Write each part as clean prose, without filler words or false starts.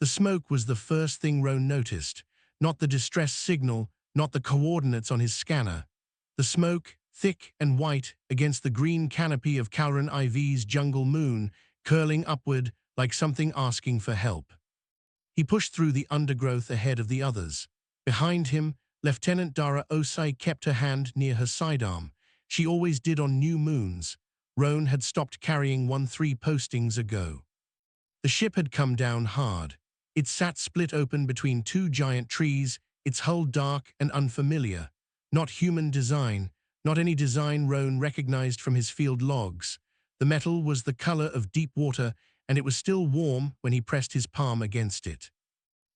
The smoke was the first thing Roan noticed, not the distress signal, not the coordinates on his scanner. The smoke, thick and white against the green canopy of Calran IV's jungle moon, curling upward like something asking for help. He pushed through the undergrowth ahead of the others. Behind him, Lieutenant Dara Osai kept her hand near her sidearm. She always did on new moons. Roan had stopped carrying one 3 postings ago. The ship had come down hard. It sat split open between 2 giant trees, its hull dark and unfamiliar. Not human design, not any design Roan recognized from his field logs. The metal was the color of deep water, and it was still warm when he pressed his palm against it.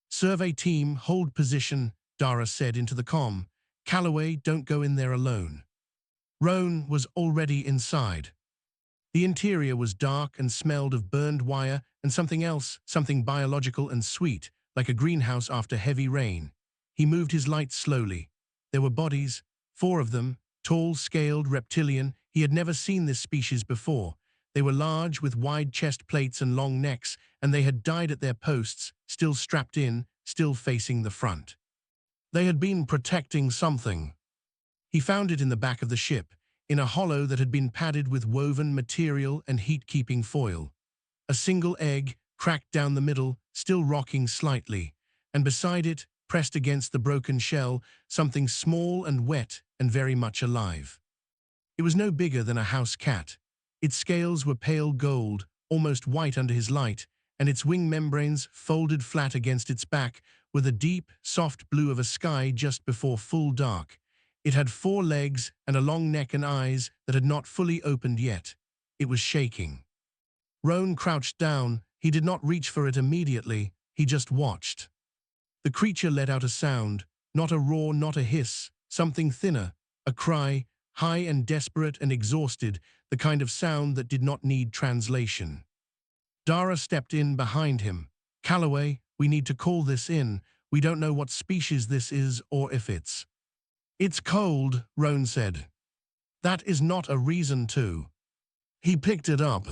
"Survey team, hold position," Dara said into the comm. "Calloway, don't go in there alone." Roan was already inside. The interior was dark and smelled of burned wire and something else, something biological and sweet, like a greenhouse after heavy rain. He moved his light slowly. There were bodies, 4 of them, tall, scaled, reptilian. He had never seen this species before. They were large, with wide chest plates and long necks, and they had died at their posts, still strapped in, still facing the front. They had been protecting something. He found it in the back of the ship, in a hollow that had been padded with woven material and heat-keeping foil. A single egg, cracked down the middle, still rocking slightly, and beside it, pressed against the broken shell, something small and wet and very much alive. It was no bigger than a house cat. Its scales were pale gold, almost white under his light, and its wing membranes folded flat against its back with a deep, soft blue of a sky just before full dark. It had 4 legs and a long neck and eyes that had not fully opened yet. It was shaking. Roan crouched down. He did not reach for it immediately. He just watched. The creature let out a sound, not a roar, not a hiss, something thinner, a cry, high and desperate and exhausted, the kind of sound that did not need translation. Dara stepped in behind him. "Calloway, we need to call this in. We don't know what species this is or if it's..." "It's cold," Roan said. "That is not a reason to." "He picked it up."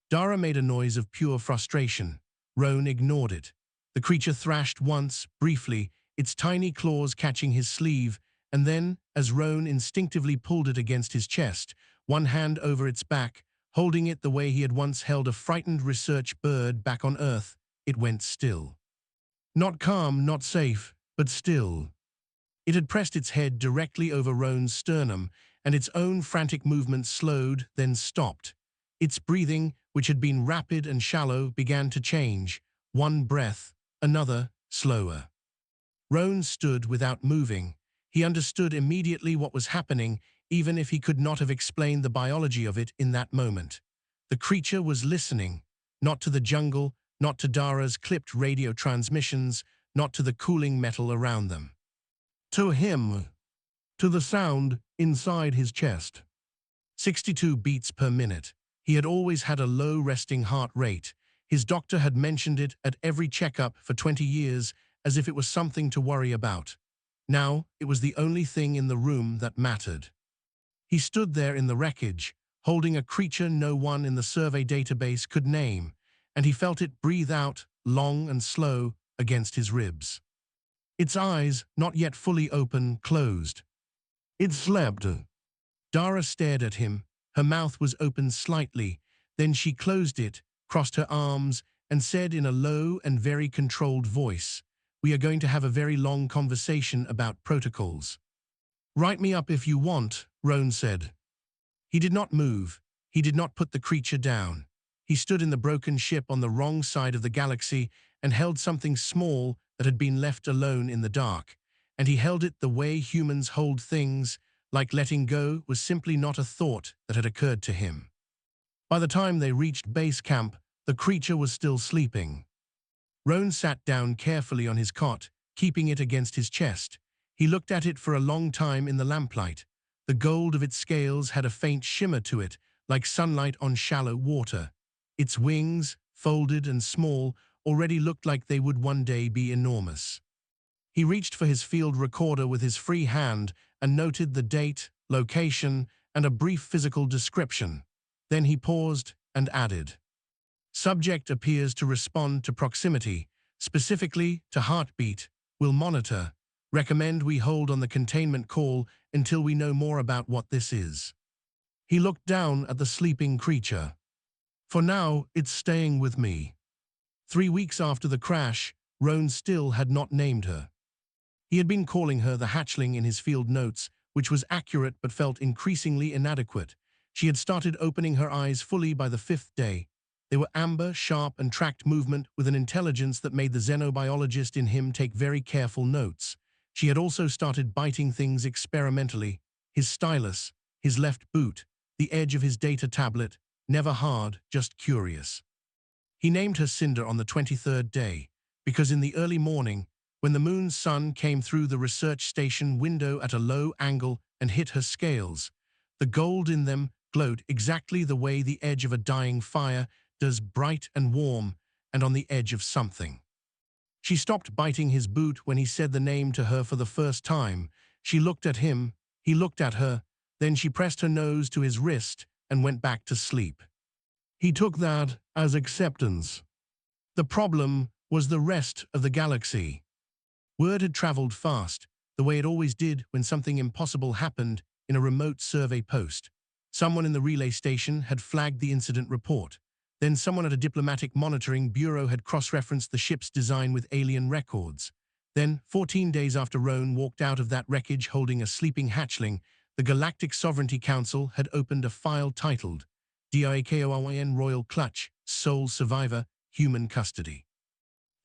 Dara made a noise of pure frustration. Roan ignored it. The creature thrashed once, briefly, its tiny claws catching his sleeve, and then, as Roan instinctively pulled it against his chest, one hand over its back, holding it the way he had once held a frightened research bird back on Earth, it went still. Not calm, not safe, but still. It had pressed its head directly over Roan's sternum, and its own frantic movement slowed, then stopped. Its breathing, which had been rapid and shallow, began to change. One breath, another, slower. Roan stood without moving. He understood immediately what was happening, even if he could not have explained the biology of it in that moment. The creature was listening, not to the jungle, not to Dara's clipped radio transmissions, not to the cooling metal around them. To him, to the sound inside his chest. 62 beats per minute. He had always had a low resting heart rate. His doctor had mentioned it at every checkup for 20 years as if it was something to worry about. Now, it was the only thing in the room that mattered. He stood there in the wreckage, holding a creature no one in the survey database could name, and he felt it breathe out, long and slow, against his ribs. Its eyes, not yet fully open, closed. It slept. Dara stared at him. Her mouth was open slightly. Then she closed it, crossed her arms, and said in a low and very controlled voice, "We are going to have a very long conversation about protocols." "Write me up if you want," Roan said. He did not move. He did not put the creature down. He stood in the broken ship on the wrong side of the galaxy and held something small that had been left alone in the dark. And he held it the way humans hold things, like letting go was simply not a thought that had occurred to him. By the time they reached base camp, the creature was still sleeping. Roan sat down carefully on his cot, keeping it against his chest. He looked at it for a long time in the lamplight. The gold of its scales had a faint shimmer to it, like sunlight on shallow water. Its wings, folded and small, already looked like they would one day be enormous. He reached for his field recorder with his free hand and noted the date, location, and a brief physical description. Then he paused and added, "Subject appears to respond to proximity. specifically to heartbeat, will monitor. Recommend we hold on the containment call until we know more about what this is." He looked down at the sleeping creature. "For now, it's staying with me." 3 weeks after the crash, Roan still had not named her. He had been calling her the hatchling in his field notes, which was accurate but felt increasingly inadequate. She had started opening her eyes fully by the 5th day. They were amber, sharp, and tracked movement with an intelligence that made the xenobiologist in him take very careful notes. She had also started biting things experimentally. His stylus, his left boot, the edge of his data tablet, never hard, just curious. He named her Cinder on the 23rd day, because in the early morning, when the moon's sun came through the research station window at a low angle and hit her scales, the gold in them glowed exactly the way the edge of a dying fire does, bright and warm, and on the edge of something. She stopped biting his boot when he said the name to her for the first time. She looked at him, he looked at her, then she pressed her nose to his wrist and went back to sleep. He took that as acceptance. The problem was the rest of the galaxy. Word had traveled fast, the way it always did when something impossible happened in a remote survey post. Someone in the relay station had flagged the incident report. Then someone at a diplomatic monitoring bureau had cross-referenced the ship's design with alien records. Then, 14 days after Roan walked out of that wreckage holding a sleeping hatchling, the Galactic Sovereignty Council had opened a file titled DIKORYN Royal Clutch, Sole Survivor, Human Custody.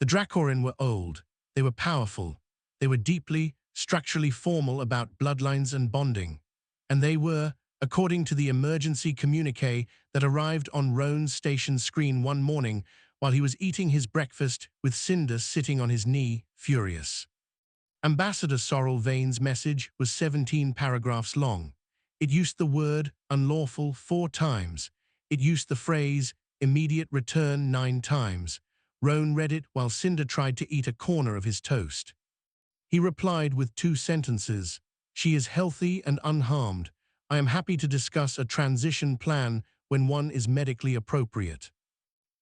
The Dracorin were old, they were powerful, they were deeply, structurally formal about bloodlines and bonding, and they were, according to the emergency communique that arrived on Roan's station screen one morning while he was eating his breakfast with Cinder sitting on his knee, furious. Ambassador Sorrel Vane's message was 17 paragraphs long. It used the word unlawful 4 times. It used the phrase immediate return 9 times. Roan read it while Cinder tried to eat a corner of his toast. He replied with 2 sentences. "She is healthy and unharmed. I am happy to discuss a transition plan when one is medically appropriate."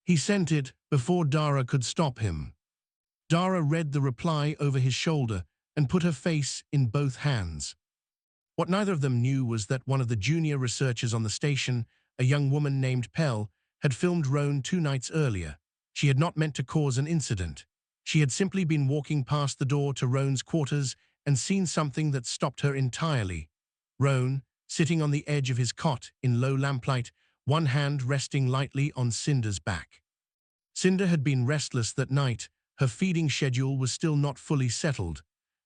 He sent it before Dara could stop him. Dara read the reply over his shoulder and put her face in both hands. What neither of them knew was that one of the junior researchers on the station, a young woman named Pell, had filmed Roan 2 nights earlier. She had not meant to cause an incident. She had simply been walking past the door to Roan's quarters and seen something that stopped her entirely. Roan, sitting on the edge of his cot in low lamplight, one hand resting lightly on Cinder's back. Cinder had been restless that night, her feeding schedule was still not fully settled,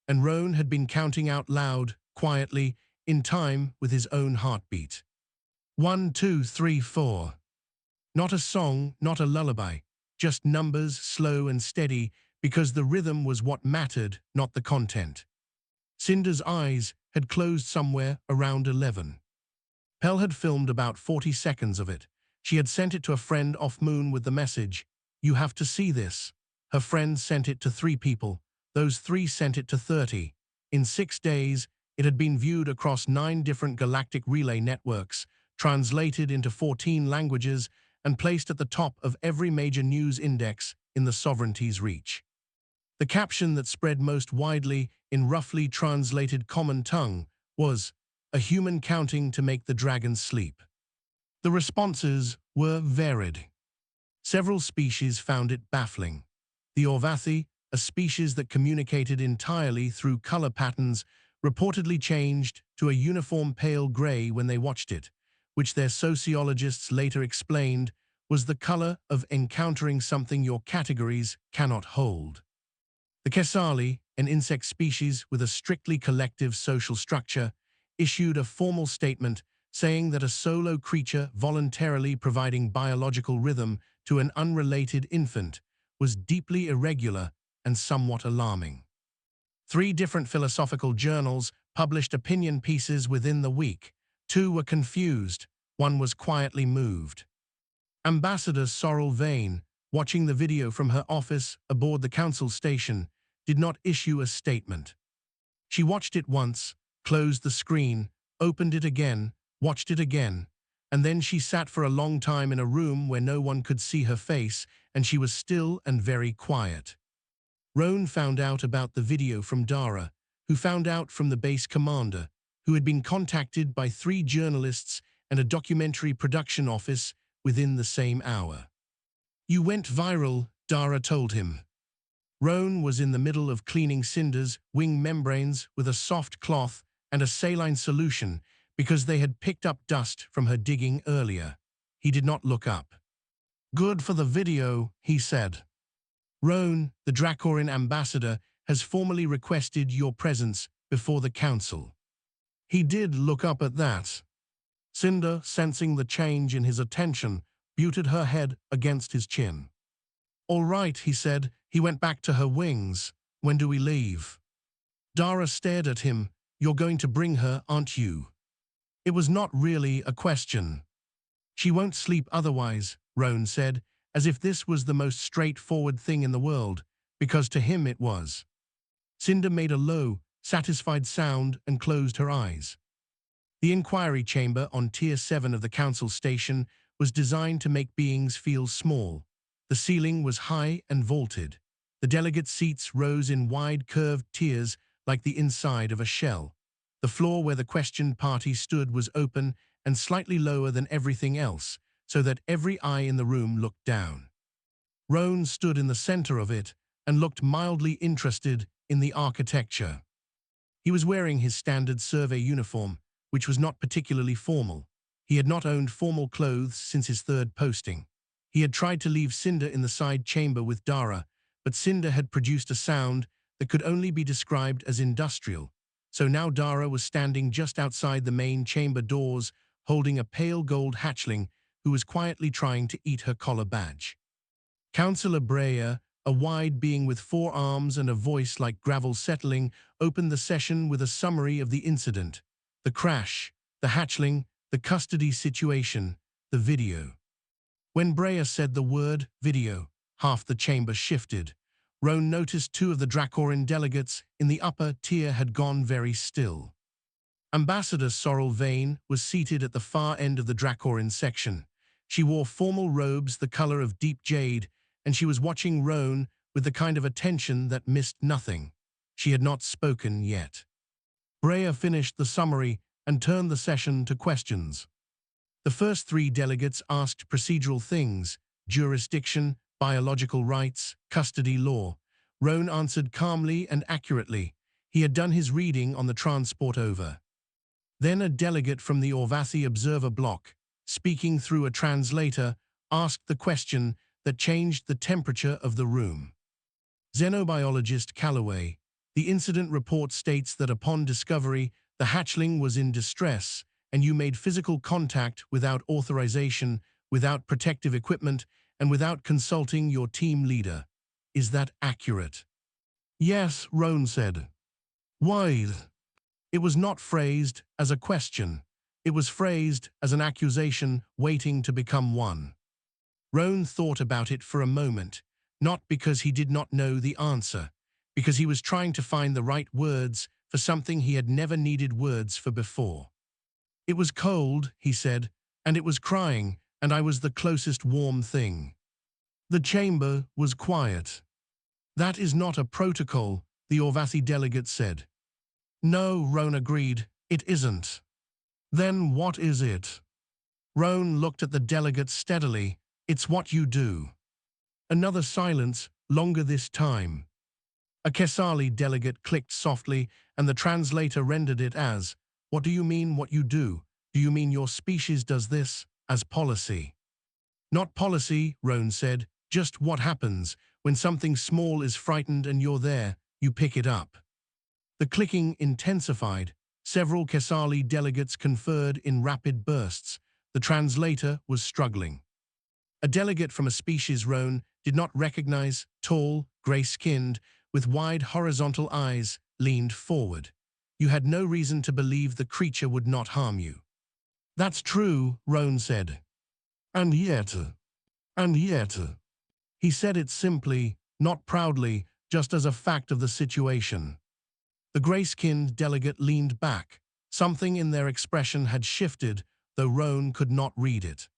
and Roan had been counting out loud, quietly, in time with his own heartbeat. 1, 2, 3, 4. Not a song, not a lullaby, just numbers, slow and steady, because the rhythm was what mattered, not the content. Cinder's eyes had closed somewhere around 11. Pell had filmed about 40 seconds of it. She had sent it to a friend off-moon with the message, "You have to see this." Her friend sent it to 3 people. Those 3 sent it to 30. In 6 days, it had been viewed across 9 different galactic relay networks, translated into 14 languages, and placed at the top of every major news index in the sovereignty's reach. The caption that spread most widely in roughly translated common tongue was, "A human counting to make the dragons sleep." The responses were varied. Several species found it baffling. The Orvathi, a species that communicated entirely through color patterns, reportedly changed to a uniform pale gray when they watched it, which their sociologists later explained was the color of encountering something your categories cannot hold. The Kesali, an insect species with a strictly collective social structure, issued a formal statement saying that a solo creature voluntarily providing biological rhythm to an unrelated infant was deeply irregular and somewhat alarming. 3 different philosophical journals published opinion pieces within the week. 2 were confused, 1 was quietly moved. Ambassador Sorrel Vane, watching the video from her office aboard the council station, did not issue a statement. She watched it once, closed the screen, opened it again, watched it again, and then she sat for a long time in a room where no one could see her face, and she was still and very quiet. Roan found out about the video from Dara, who found out from the base commander, who had been contacted by 3 journalists and a documentary production office within the same hour. You went viral, Dara told him. Roan was in the middle of cleaning Cinder's wing membranes with a soft cloth and a saline solution because they had picked up dust from her digging earlier. He did not look up. Good for the video, he said. Roan, the Dracoran ambassador, has formally requested your presence before the council. He did look up at that. Cinder, sensing the change in his attention, butted her head against his chin. All right, he said. He went back to her wings. When do we leave? Dara stared at him. You're going to bring her, aren't you? It was not really a question. She won't sleep otherwise, Roan said, as if this was the most straightforward thing in the world, because to him it was. Cinder made a low, satisfied sound and closed her eyes. The inquiry chamber on Tier 7 of the council station was designed to make beings feel small. The ceiling was high and vaulted. The delegate seats rose in wide curved tiers like the inside of a shell. The floor where the questioned party stood was open and slightly lower than everything else, so that every eye in the room looked down. Roan stood in the center of it and looked mildly interested in the architecture. He was wearing his standard survey uniform, which was not particularly formal. He had not owned formal clothes since his 3rd posting. He had tried to leave Cinder in the side chamber with Dara, but Cinder had produced a sound that could only be described as industrial. So now Dara was standing just outside the main chamber doors, holding a pale gold hatchling who was quietly trying to eat her collar badge. Councillor Breyer, a wide being with 4 arms and a voice like gravel settling, opened the session with a summary of the incident: the crash, the hatchling, the custody situation, the video. When Breyer said the word video, half the chamber shifted. Roan noticed 2 of the Dracoran delegates in the upper tier had gone very still. Ambassador Sorrel Vane was seated at the far end of the Dracoran section. She wore formal robes the color of deep jade, and she was watching Roan with the kind of attention that missed nothing. She had not spoken yet. Breyer finished the summary and turned the session to questions. The first 3 delegates asked procedural things: jurisdiction, biological rights, custody law. Roan answered calmly and accurately. He had done his reading on the transport over. Then a delegate from the Orvathi observer block, speaking through a translator, asked the question that changed the temperature of the room. Xenobiologist Calloway, the incident report states that upon discovery, the hatchling was in distress, and you made physical contact without authorization, without protective equipment, and without consulting your team leader. Is that accurate? Yes, Roan said. Why? It was not phrased as a question. It was phrased as an accusation waiting to become one. Roan thought about it for a moment, not because he did not know the answer, because he was trying to find the right words for something he had never needed words for before. It was cold, he said, and it was crying, and I was the closest warm thing. The chamber was quiet. That is not a protocol, the Orvathi delegate said. No, Roan agreed, it isn't. Then what is it? Roan looked at the delegate steadily. It's what you do. Another silence, longer this time. A Kesali delegate clicked softly, and the translator rendered it as, what do you mean what you do? Do you mean your species does this as policy? Not policy, Roan said, just what happens when something small is frightened and you're there, you pick it up. The clicking intensified. Several Kesali delegates conferred in rapid bursts. The translator was struggling. A delegate from a species Roan did not recognize, tall, gray-skinned, with wide horizontal eyes, leaned forward. You had no reason to believe the creature would not harm you. That's true, Roan said. And yet. He said it simply, not proudly, just as a fact of the situation. The gray-skinned delegate leaned back. Something in their expression had shifted, though Roan could not read it.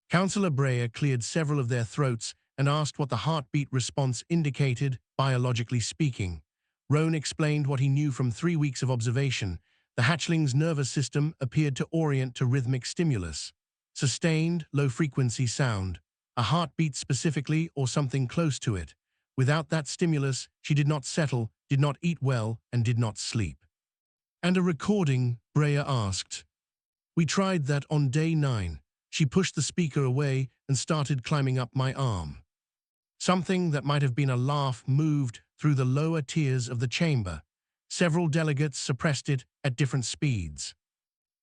Councillor Breyer cleared several of their throats and asked what the heartbeat response indicated, biologically speaking. Roan explained what he knew from 3 weeks of observation. The hatchling's nervous system appeared to orient to rhythmic stimulus. Sustained, low-frequency sound. A heartbeat specifically or something close to it. Without that stimulus, she did not settle, did not eat well, and did not sleep. And a recording, Breyer asked. We tried that on day 9. She pushed the speaker away and started climbing up my arm. Something that might have been a laugh moved through the lower tiers of the chamber. Several delegates suppressed it at different speeds.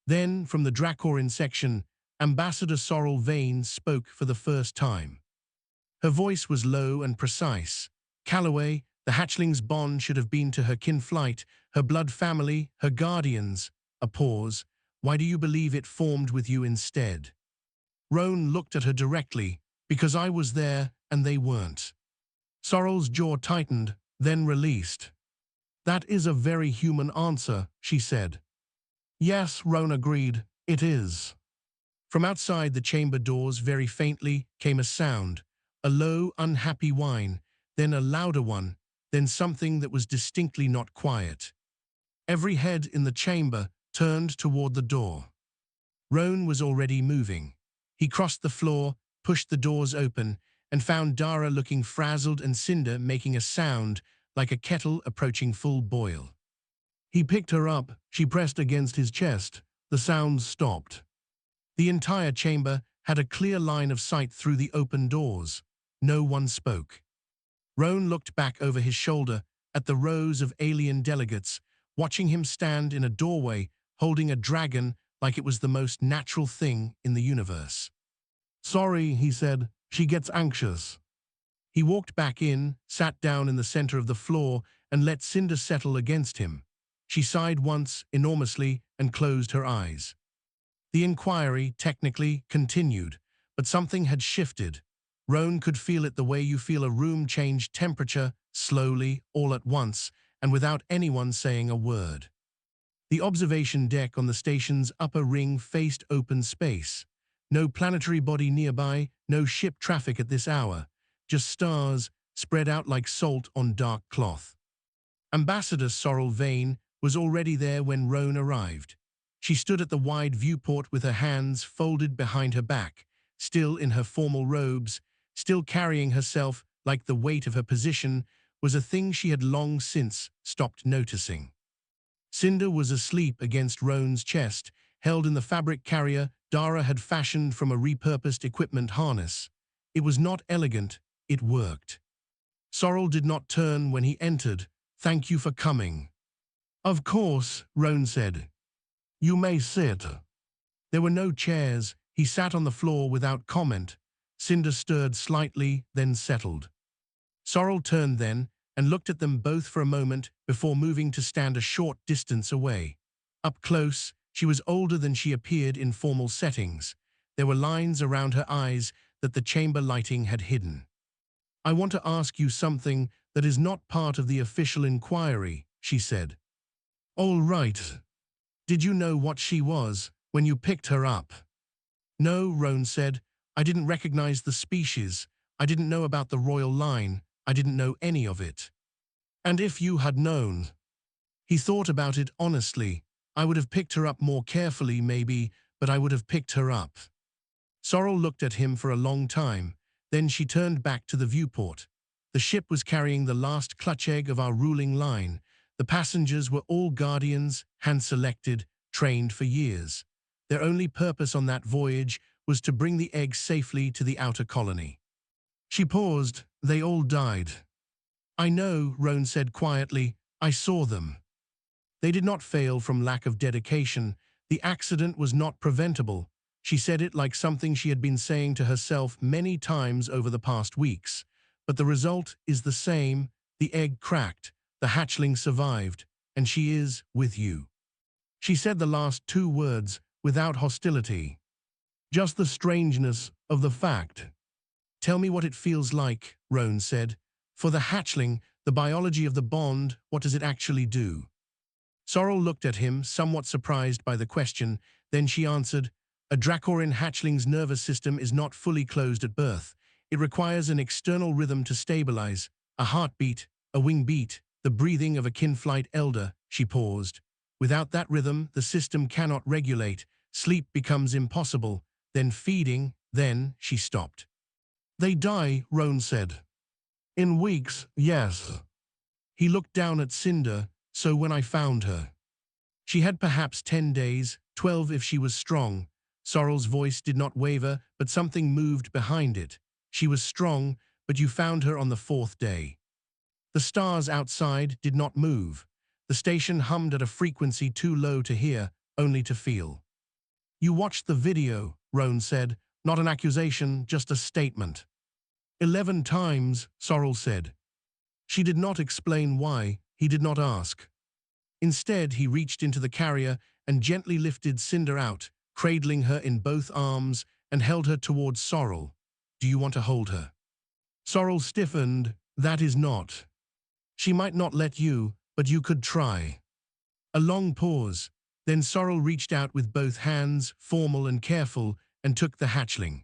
Then, from the Dracorin section, Ambassador Sorrel Vane spoke for the first time. Her voice was low and precise. Calloway, the hatchling's bond should have been to her kin-flight, her blood family, her guardians. A pause. Why do you believe it formed with you instead? Roan looked at her directly. Because I was there and they weren't. Sorrel's jaw tightened, then released. That is a very human answer, she said. Yes, Roan agreed, it is. From outside the chamber doors very faintly came a sound, a low, unhappy whine, then a louder one, then something that was distinctly not quiet. Every head in the chamber turned toward the door. Roan was already moving. He crossed the floor, pushed the doors open, and found Dara looking frazzled and Cinder making a sound like a kettle approaching full boil. He picked her up, she pressed against his chest. The sounds stopped. The entire chamber had a clear line of sight through the open doors. No one spoke. Roan looked back over his shoulder at the rows of alien delegates, watching him stand in a doorway, holding a dragon like it was the most natural thing in the universe. Sorry, he said, she gets anxious. He walked back in, sat down in the center of the floor, and let Cinder settle against him. She sighed once, enormously, and closed her eyes. The inquiry, technically, continued, but something had shifted. Roan could feel it the way you feel a room change temperature, slowly, all at once, and without anyone saying a word. The observation deck on the station's upper ring faced open space. No planetary body nearby, no ship traffic at this hour, just stars spread out like salt on dark cloth. Ambassador Sorrel Vane was already there when Roan arrived. She stood at the wide viewport with her hands folded behind her back, still in her formal robes, still carrying herself like the weight of her position was a thing she had long since stopped noticing. Cinder was asleep against Roan's chest, held in the fabric carrier Dara had fashioned from a repurposed equipment harness. It was not elegant, it worked. Sorrel did not turn when he entered. Thank you for coming. Of course, Roan said. You may sit. There were no chairs. He sat on the floor without comment. Cinder stirred slightly, then settled. Sorrel turned then and looked at them both for a moment before moving to stand a short distance away. Up close, she was older than she appeared in formal settings. There were lines around her eyes that the chamber lighting had hidden. I want to ask you something that is not part of the official inquiry, she said. All right. Did you know what she was when you picked her up? No, Roan said. I didn't recognize the species. I didn't know about the royal line. I didn't know any of it. And if you had known? He thought about it honestly. I would have picked her up more carefully, maybe, but I would have picked her up. Sorrel looked at him for a long time. Then she turned back to the viewport. The ship was carrying the last clutch egg of our ruling line. The passengers were all guardians, hand-selected, trained for years. Their only purpose on that voyage was to bring the egg safely to the outer colony. She paused. They all died. I know, Roan said quietly. I saw them. They did not fail from lack of dedication. The accident was not preventable. She said it like something she had been saying to herself many times over the past weeks. But the result is the same. The egg cracked. The hatchling survived. And she is with you. She said the last 2 words without hostility. Just the strangeness of the fact. Tell me what it feels like, Roan said. For the hatchling, the biology of the bond, what does it actually do? Sorrel looked at him, somewhat surprised by the question. Then she answered, a Dracorin hatchling's nervous system is not fully closed at birth. It requires an external rhythm to stabilize, a heartbeat, A wing beat, the breathing of a kin-flight elder, she paused. Without that rhythm, the system cannot regulate. Sleep becomes impossible. Then feeding, then she stopped. They die, Roan said. In weeks, yes. He looked down at Cinder, so when I found her. She had perhaps 10 days, 12 if she was strong. Sorrel's voice did not waver, but something moved behind it. She was strong, but you found her on the 4th day. The stars outside did not move. The station hummed at a frequency too low to hear, only to feel. You watched the video, Roan said, not an accusation, just a statement. 11 times, Sorrel said. She did not explain why, he did not ask. Instead, he reached into the carrier and gently lifted Cinder out, cradling her in both arms and held her towards Sorrel. Do you want to hold her? Sorrel stiffened. That is not. She might not let you, but you could try. A long pause. Then Sorrel reached out with both hands, formal and careful, and took the hatchling.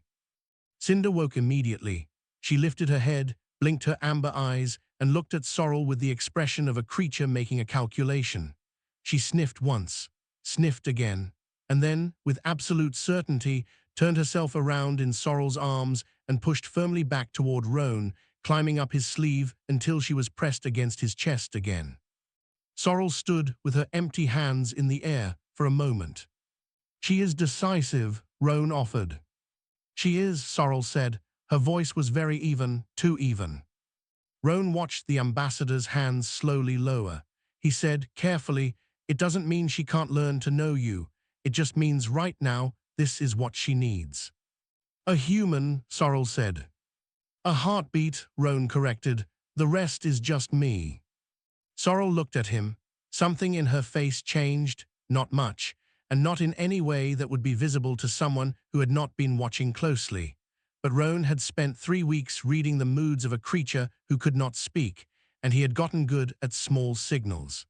Cinder woke immediately. She lifted her head, blinked her amber eyes, and looked at Sorrel with the expression of a creature making a calculation. She sniffed once, sniffed again, and then, with absolute certainty, turned herself around in Sorrel's arms and pushed firmly back toward Roan, climbing up his sleeve until she was pressed against his chest again. Sorrel stood with her empty hands in the air for a moment. She is decisive, Roan offered. She is, Sorrel said. Her voice was very even, too even. Roan watched the ambassador's hands slowly lower. He said, carefully, it doesn't mean she can't learn to know you. It just means right now, this is what she needs. A human, Sorrel said. A heartbeat, Roan corrected. The rest is just me. Sorrel looked at him. Something in her face changed, not much, and not in any way that would be visible to someone who had not been watching closely. But Roan had spent 3 weeks reading the moods of a creature who could not speak, and he had gotten good at small signals.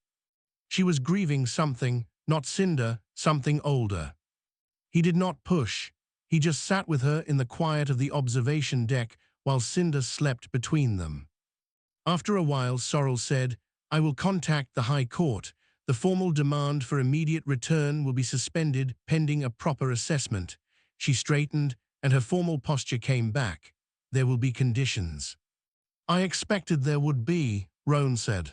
She was grieving something, not Cinder, something older. He did not push. He just sat with her in the quiet of the observation deck while Cinder slept between them. After a while, Sorrel said, I will contact the High Court. The formal demand for immediate return will be suspended pending a proper assessment. She straightened, and her formal posture came back. There will be conditions. I expected there would be, Roan said.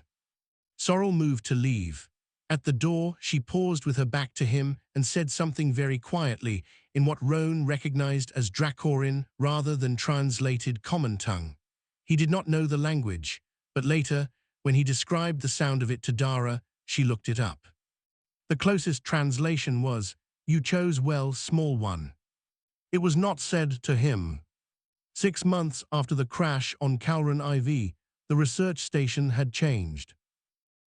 Sorrel moved to leave. At the door, she paused with her back to him and said something very quietly in what Roan recognized as Dracorin rather than translated common tongue. He did not know the language, but later, when he described the sound of it to Dara, she looked it up. The closest translation was, You chose well, small one. It was not said to him. 6 months after the crash on Calran IV, the research station had changed.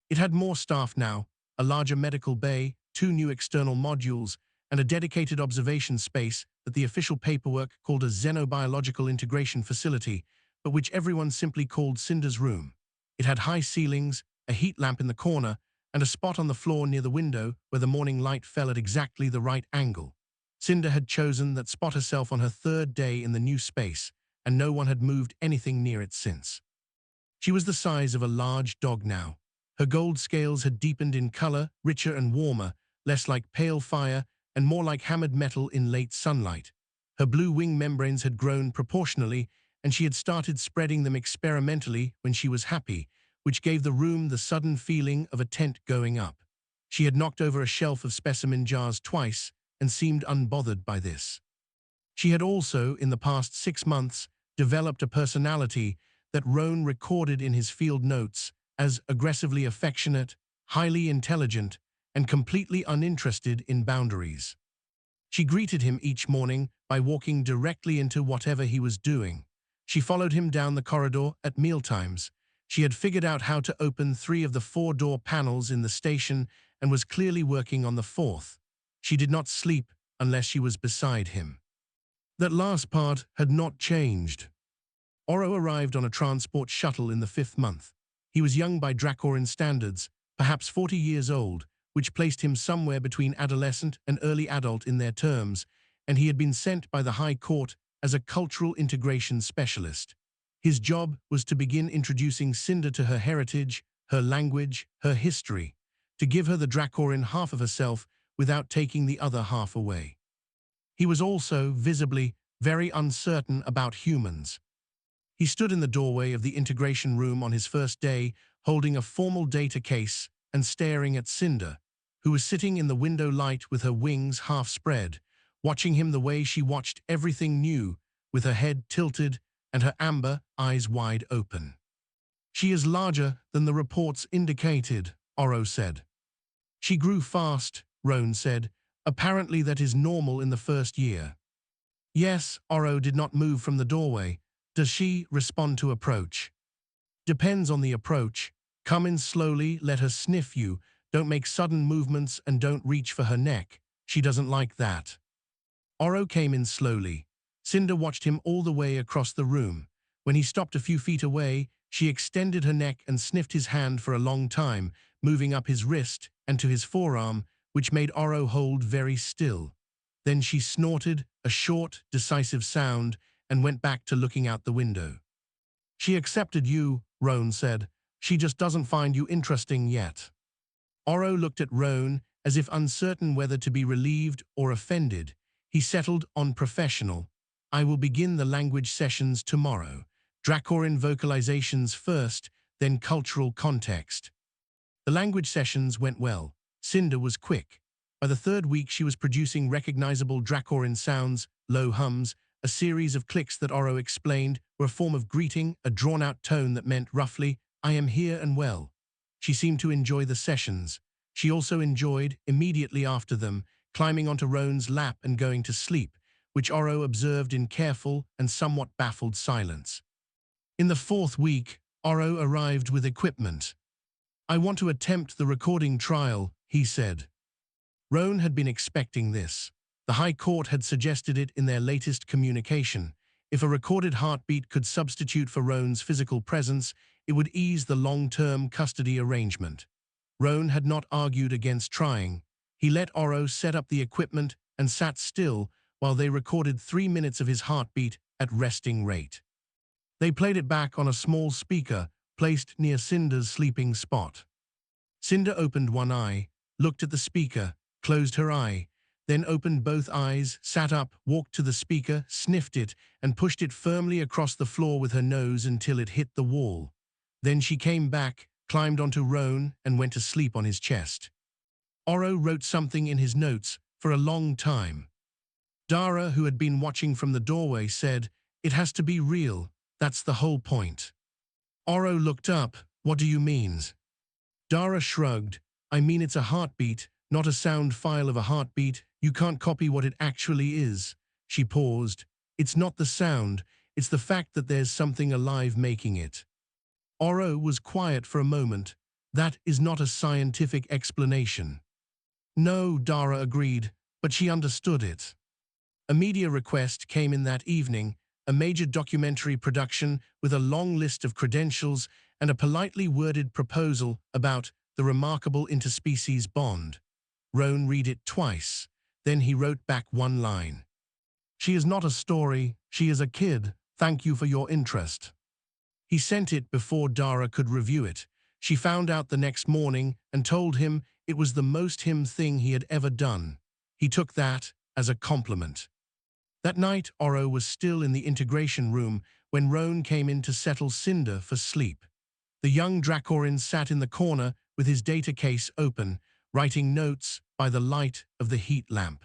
It had more staff now, a larger medical bay, 2 new external modules, and a dedicated observation space that the official paperwork called a xenobiological integration facility, but which everyone simply called Cinder's room. It had high ceilings, a heat lamp in the corner, and a spot on the floor near the window where the morning light fell at exactly the right angle. Cinder had chosen that spot herself on her 3rd day in the new space, and no one had moved anything near it since. She was the size of a large dog now. Her gold scales had deepened in color, richer and warmer, less like pale fire and more like hammered metal in late sunlight. Her blue wing membranes had grown proportionally, and she had started spreading them experimentally when she was happy, which gave the room the sudden feeling of a tent going up. She had knocked over a shelf of specimen jars twice and seemed unbothered by this. She had also, in the past 6 months, developed a personality that Roan recorded in his field notes as aggressively affectionate, highly intelligent, and completely uninterested in boundaries. She greeted him each morning by walking directly into whatever he was doing. She followed him down the corridor at mealtimes. She had figured out how to open 3 of the 4 door panels in the station and was clearly working on the 4th. She did not sleep unless she was beside him. That last part had not changed. Oro arrived on a transport shuttle in the 5th month. He was young by Dracorin standards, perhaps 40 years old, which placed him somewhere between adolescent and early adult in their terms, and he had been sent by the High Court as a cultural integration specialist. His job was to begin introducing Cinder to her heritage, her language, her history, to give her the Dracorin half of herself without taking the other half away. He was also, visibly, very uncertain about humans. He stood in the doorway of the integration room on his first day, holding a formal data case and staring at Cinder, who was sitting in the window light with her wings half spread, watching him the way she watched everything new, with her head tilted and her amber eyes wide open. "She is larger than the reports indicated," Oro said. "She grew fast," Roan said. "Apparently that is normal in the first year." "Yes," Oro did not move from the doorway. "Does she respond to approach?" "Depends on the approach. Come in slowly, let her sniff you, don't make sudden movements and don't reach for her neck. She doesn't like that." Oro came in slowly. Cinder watched him all the way across the room. When he stopped a few feet away, she extended her neck and sniffed his hand for a long time, moving up his wrist and to his forearm, which made Oro hold very still. Then she snorted, a short, decisive sound, and went back to looking out the window. "She accepted you," Roan said. "She just doesn't find you interesting yet." Oro looked at Roan as if uncertain whether to be relieved or offended. He settled on professional. "I will begin the language sessions tomorrow. Dracorin vocalizations first, then cultural context." The language sessions went well. Cinder was quick. By the third week, she was producing recognizable Dracorin sounds, low hums, a series of clicks that Oro explained were a form of greeting, a drawn-out tone that meant, roughly, "I am here and well." She seemed to enjoy the sessions. She also enjoyed, immediately after them, climbing onto Roan's lap and going to sleep, which Oro observed in careful and somewhat baffled silence. In the fourth week, Oro arrived with equipment. "I want to attempt the recording trial," he said. Roan had been expecting this. The High Court had suggested it in their latest communication. If a recorded heartbeat could substitute for Roan's physical presence, it would ease the long-term custody arrangement. Roan had not argued against trying. He let Oro set up the equipment and sat still while they recorded 3 minutes of his heartbeat at resting rate. They played it back on a small speaker placed near Cinder's sleeping spot. Cinder opened one eye, looked at the speaker, closed her eye, then opened both eyes, sat up, walked to the speaker, sniffed it, and pushed it firmly across the floor with her nose until it hit the wall. Then she came back, climbed onto Roan, and went to sleep on his chest. Oro wrote something in his notes for a long time. Dara, who had been watching from the doorway, said, "It has to be real. That's the whole point." Oro looked up. "What do you mean?" Dara shrugged. "I mean it's a heartbeat, not a sound file of a heartbeat. You can't copy what it actually is." She paused. "It's not the sound, it's the fact that there's something alive making it." Oro was quiet for a moment. "That is not a scientific explanation." "No," Dara agreed, but she understood it. A media request came in that evening, a major documentary production with a long list of credentials and a politely worded proposal about the remarkable interspecies bond. Roan read it twice. Then he wrote back one line. "She is not a story, she is a kid. Thank you for your interest." He sent it before Dara could review it. She found out the next morning and told him it was the most him thing he had ever done. He took that as a compliment. That night, Oro was still in the integration room when Roan came in to settle Cinder for sleep. The young Dracorin sat in the corner with his data case open, writing notes by the light of the heat lamp.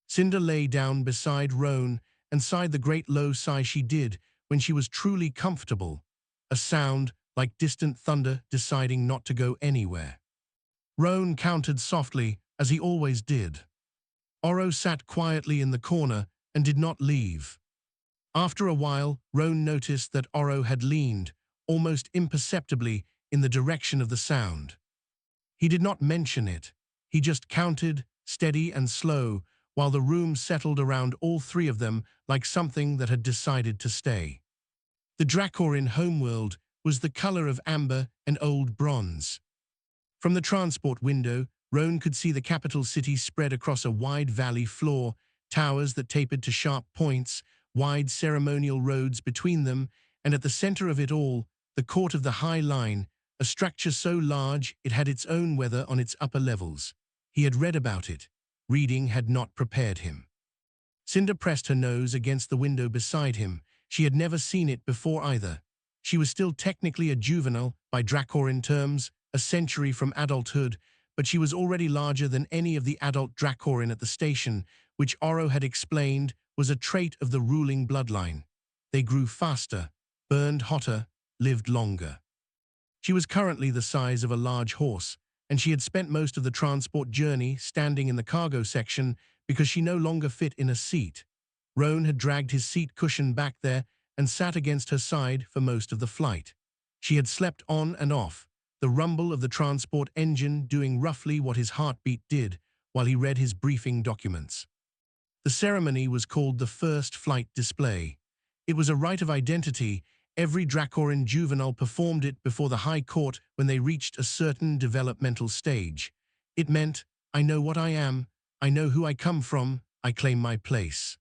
Cinder lay down beside Roan and sighed the great low sigh she did when she was truly comfortable, a sound like distant thunder deciding not to go anywhere. Roan counted softly, as he always did. Oro sat quietly in the corner and did not leave. After a while, Roan noticed that Oro had leaned, almost imperceptibly, in the direction of the sound. He did not mention it. He just counted, steady and slow, while the room settled around all three of them like something that had decided to stay. The Dracorin homeworld was the color of amber and old bronze. From the transport window, Roan could see the capital city spread across a wide valley floor, towers that tapered to sharp points, wide ceremonial roads between them, and at the center of it all, the court of the High Line, a structure so large it had its own weather on its upper levels. He had read about it. Reading had not prepared him. Cinder pressed her nose against the window beside him. She had never seen it before either. She was still technically a juvenile, by Dracorin terms, a century from adulthood, but she was already larger than any of the adult Dracorin at the station, which Oro had explained was a trait of the ruling bloodline. They grew faster, burned hotter, lived longer. She was currently the size of a large horse, and she had spent most of the transport journey standing in the cargo section because she no longer fit in a seat. Roan had dragged his seat cushion back there and sat against her side for most of the flight. She had slept on and off, the rumble of the transport engine doing roughly what his heartbeat did while he read his briefing documents. The ceremony was called the First Flight Display. It was a rite of identity. Every Dracorin juvenile performed it before the High Court when they reached a certain developmental stage. It meant, I know what I am, I know who I come from, I claim my place.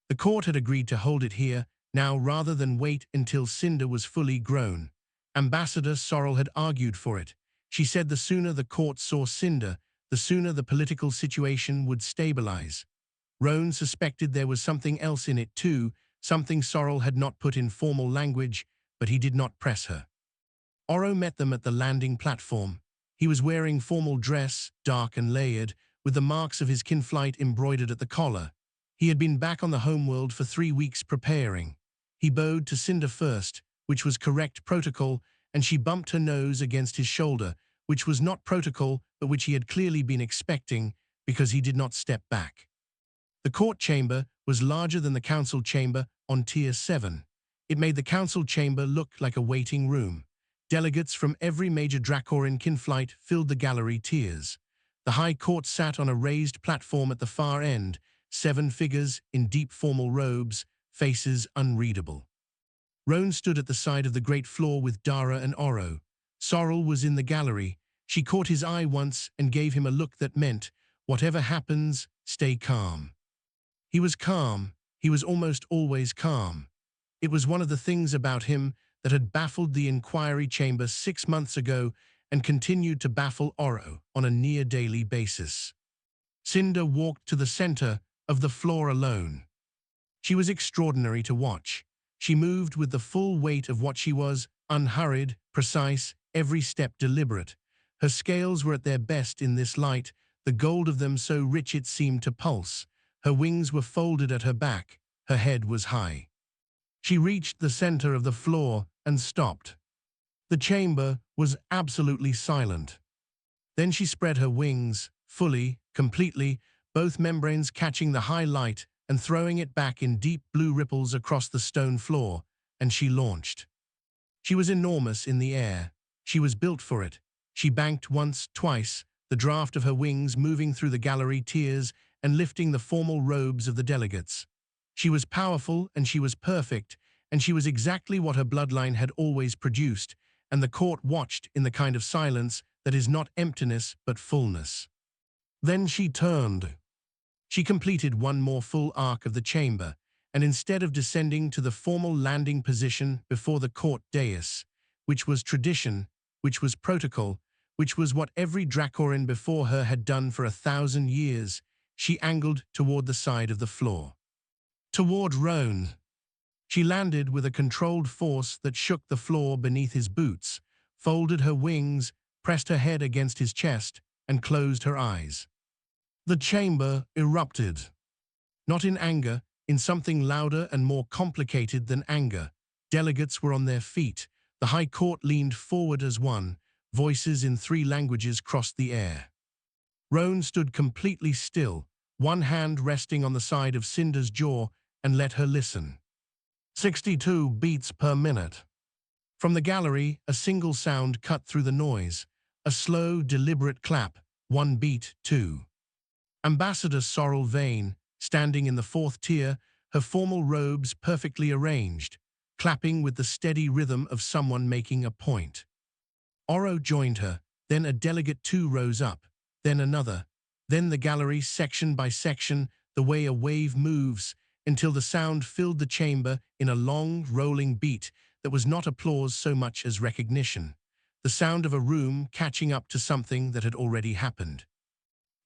The court had agreed to hold it here, now rather than wait until Cinder was fully grown. Ambassador Sorrel had argued for it. She said the sooner the court saw Cinder, the sooner the political situation would stabilize. Roan suspected there was something else in it too, something Sorrel had not put in formal language, but he did not press her. Oro met them at the landing platform. He was wearing formal dress, dark and layered, with the marks of his kinflight embroidered at the collar. He had been back on the homeworld for 3 weeks preparing. He bowed to Cinder first, which was correct protocol, and she bumped her nose against his shoulder, which was not protocol, but which he had clearly been expecting, because he did not step back. The court chamber was larger than the council chamber on Tier 7. It made the council chamber look like a waiting room. Delegates from every major Dracorin kinflight filled the gallery tiers. The High Court sat on a raised platform at the far end, 7 figures in deep formal robes, faces unreadable. Roan stood at the side of the great floor with Dara and Oro. Sorrel was in the gallery. She caught his eye once and gave him a look that meant, whatever happens, stay calm. He was calm. He was almost always calm. It was one of the things about him that had baffled the inquiry chamber 6 months ago and continued to baffle Oro on a near-daily basis. Cinder walked to the center of the floor alone. She was extraordinary to watch. She moved with the full weight of what she was, unhurried, precise, every step deliberate. Her scales were at their best in this light, the gold of them so rich it seemed to pulse. Her wings were folded at her back. Her head was high. She reached the center of the floor and stopped. The chamber was absolutely silent. Then she spread her wings, fully, completely, both membranes catching the high light and throwing it back in deep blue ripples across the stone floor, and she launched. She was enormous in the air. She was built for it. She banked once, twice, the draft of her wings moving through the gallery tiers and lifting the formal robes of the delegates. She was powerful and she was perfect, and she was exactly what her bloodline had always produced, and the court watched in the kind of silence that is not emptiness but fullness. Then she turned. She completed one more full arc of the chamber, and instead of descending to the formal landing position before the court dais, which was tradition, which was protocol, which was what every Dracorin before her had done for 1,000 years, she angled toward the side of the floor. Toward Roan. She landed with a controlled force that shook the floor beneath his boots, folded her wings, pressed her head against his chest, and closed her eyes. The chamber erupted. Not in anger, in something louder and more complicated than anger. Delegates were on their feet. The High Court leaned forward as one. Voices in 3 languages crossed the air. Roan stood completely still, one hand resting on the side of Cinder's jaw, and let her listen. 62 beats per minute. From the gallery, a single sound cut through the noise. A slow, deliberate clap. 1 beat, 2. Ambassador Sorrel Vane, standing in the 4th tier, her formal robes perfectly arranged, clapping with the steady rhythm of someone making a point. Oro joined her, then a delegate 2 rose up, then another, then the gallery section by section, the way a wave moves, until the sound filled the chamber in a long, rolling beat that was not applause so much as recognition, the sound of a room catching up to something that had already happened.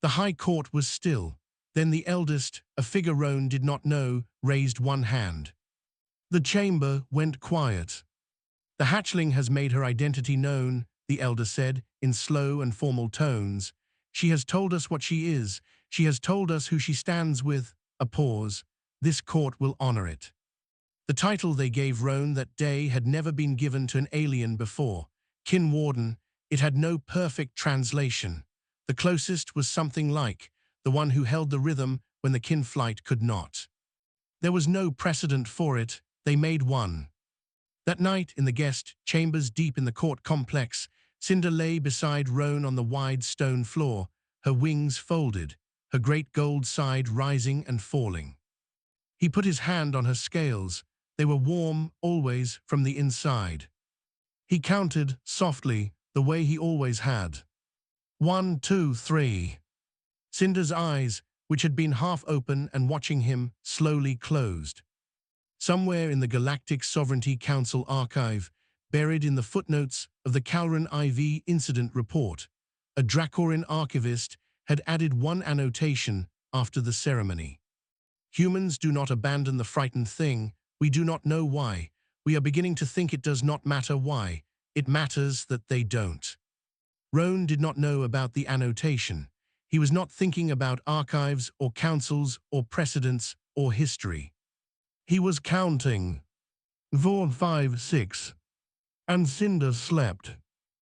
The High Court was still. Then the eldest, a figure Roan did not know, raised one hand. The chamber went quiet. The hatchling has made her identity known, the elder said, in slow and formal tones. She has told us what she is. She has told us who she stands with. A pause. This court will honor it. The title they gave Roan that day had never been given to an alien before. Kin Warden. It had no perfect translation. The closest was something like the one who held the rhythm when the kin flight could not. There was no precedent for it. They made one. That night, in the guest chambers deep in the court complex, Cinder lay beside Roan on the wide stone floor, her wings folded, her great gold side rising and falling. He put his hand on her scales. They were warm, always, from the inside. He counted, softly, the way he always had. 1, 2, 3. Cinder's eyes, which had been half open and watching him, slowly closed. Somewhere in the Galactic Sovereignty Council archive, buried in the footnotes of the Calran IV incident report, a Dracoran archivist had added one annotation after the ceremony. Humans do not abandon the frightened thing. We do not know why. We are beginning to think it does not matter why. It matters that they don't. Roan did not know about the annotation. He was not thinking about archives or councils or precedents or history. He was counting. 4, 5, 6. And Cinder slept.